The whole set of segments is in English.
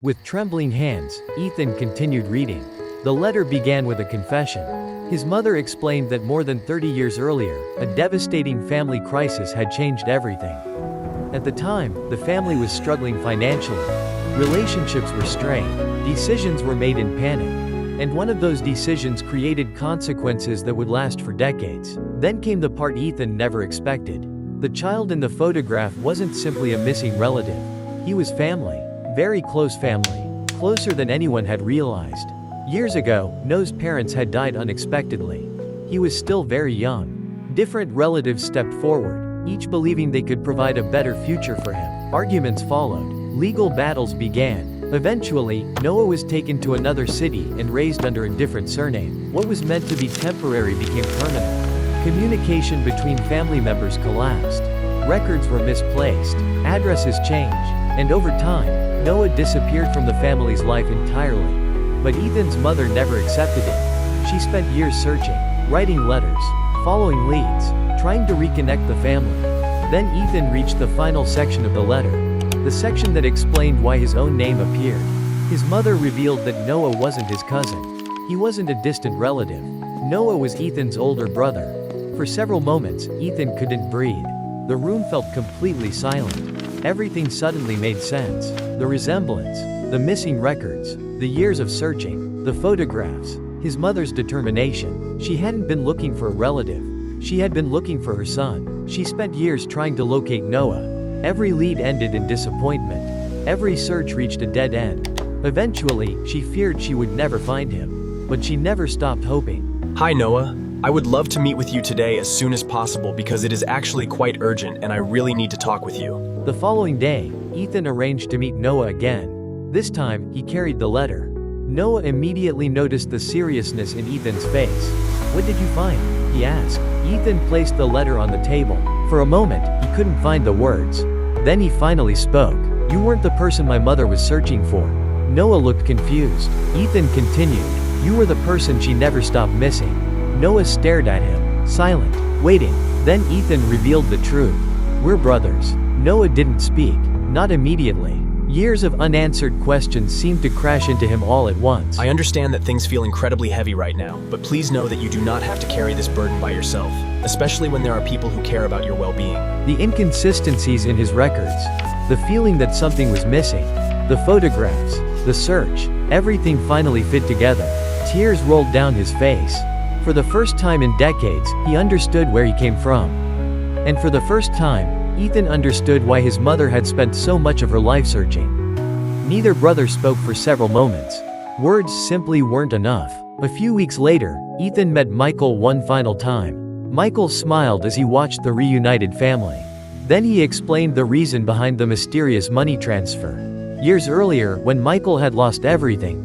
With trembling hands, Ethan continued reading. The letter began with a confession. His mother explained that more than 30 years earlier, a devastating family crisis had changed everything. At the time, the family was struggling financially. Relationships were strained, decisions were made in panic, and one of those decisions created consequences that would last for decades. Then came the part Ethan never expected. The child in the photograph wasn't simply a missing relative. He was family. Very close family. Closer than anyone had realized. Years ago, Noah's parents had died unexpectedly. He was still very young. Different relatives stepped forward, each believing they could provide a better future for him. Arguments followed. Legal battles began. Eventually, Noah was taken to another city and raised under a different surname. What was meant to be temporary became permanent. Communication between family members collapsed. Records were misplaced. Addresses changed. And over time, Noah disappeared from the family's life entirely. But Ethan's mother never accepted it. She spent years searching, writing letters, following leads, trying to reconnect the family. Then Ethan reached the final section of the letter. The section that explained why his own name appeared. His mother revealed that Noah wasn't his cousin. He wasn't a distant relative. Noah was Ethan's older brother. For several moments, Ethan couldn't breathe. The room felt completely silent. Everything suddenly made sense. The resemblance, the missing records, the years of searching, the photographs, his mother's determination. She hadn't been looking for a relative. She had been looking for her son. She spent years trying to locate Noah. Every lead ended in disappointment. Every search reached a dead end. Eventually, she feared she would never find him. But she never stopped hoping. Hi Noah. I would love to meet with you today as soon as possible because it is actually quite urgent and I really need to talk with you. The following day, Ethan arranged to meet Noah again. This time, he carried the letter. Noah immediately noticed the seriousness in Ethan's face. "What did you find?" he asked. Ethan placed the letter on the table. For a moment, he couldn't find the words. Then he finally spoke. "You weren't the person my mother was searching for." Noah looked confused. Ethan continued. "You were the person she never stopped missing." Noah stared at him, silent, waiting. Then Ethan revealed the truth. "We're brothers." Noah didn't speak, not immediately. Years of unanswered questions seemed to crash into him all at once. I understand that things feel incredibly heavy right now, but please know that you do not have to carry this burden by yourself, especially when there are people who care about your well-being. The inconsistencies in his records, the feeling that something was missing, the photographs, the search, everything finally fit together. Tears rolled down his face. For the first time in decades, he understood where he came from. And for the first time, Ethan understood why his mother had spent so much of her life searching. Neither brother spoke for several moments. Words simply weren't enough. A few weeks later, Ethan met Michael one final time. Michael smiled as he watched the reunited family. Then he explained the reason behind the mysterious money transfer. Years earlier, when Michael had lost everything.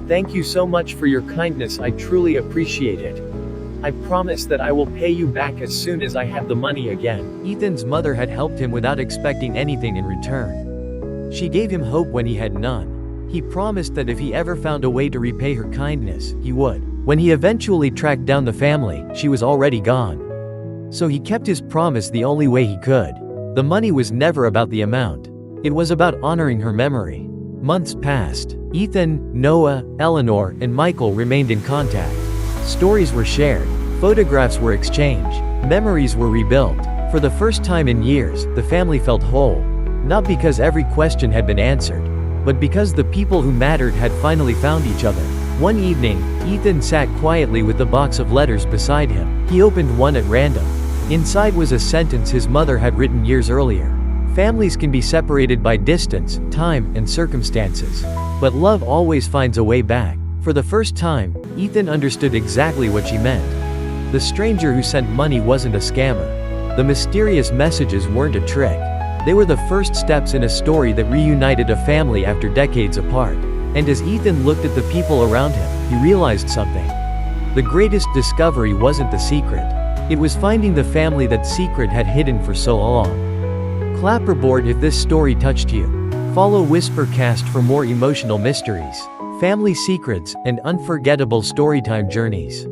"Thank you so much for your kindness, I truly appreciate it. I promise that I will pay you back as soon as I have the money again." Ethan's mother had helped him without expecting anything in return. She gave him hope when he had none. He promised that if he ever found a way to repay her kindness, he would. When he eventually tracked down the family, she was already gone. So he kept his promise the only way he could. The money was never about the amount. It was about honoring her memory. Months passed. Ethan, Noah, Eleanor, and Michael remained in contact. Stories were shared. Photographs were exchanged. Memories were rebuilt. For the first time in years, the family felt whole. Not because every question had been answered, but because the people who mattered had finally found each other. One evening, Ethan sat quietly with the box of letters beside him. He opened one at random. Inside was a sentence his mother had written years earlier. "Families can be separated by distance, time, and circumstances. But love always finds a way back." For the first time, Ethan understood exactly what she meant. The stranger who sent money wasn't a scammer. The mysterious messages weren't a trick. They were the first steps in a story that reunited a family after decades apart. And as Ethan looked at the people around him, he realized something. The greatest discovery wasn't the secret. It was finding the family that secret had hidden for so long. Clapperboard if this story touched you. Follow Whispercast for more emotional mysteries, family secrets, and unforgettable storytime journeys.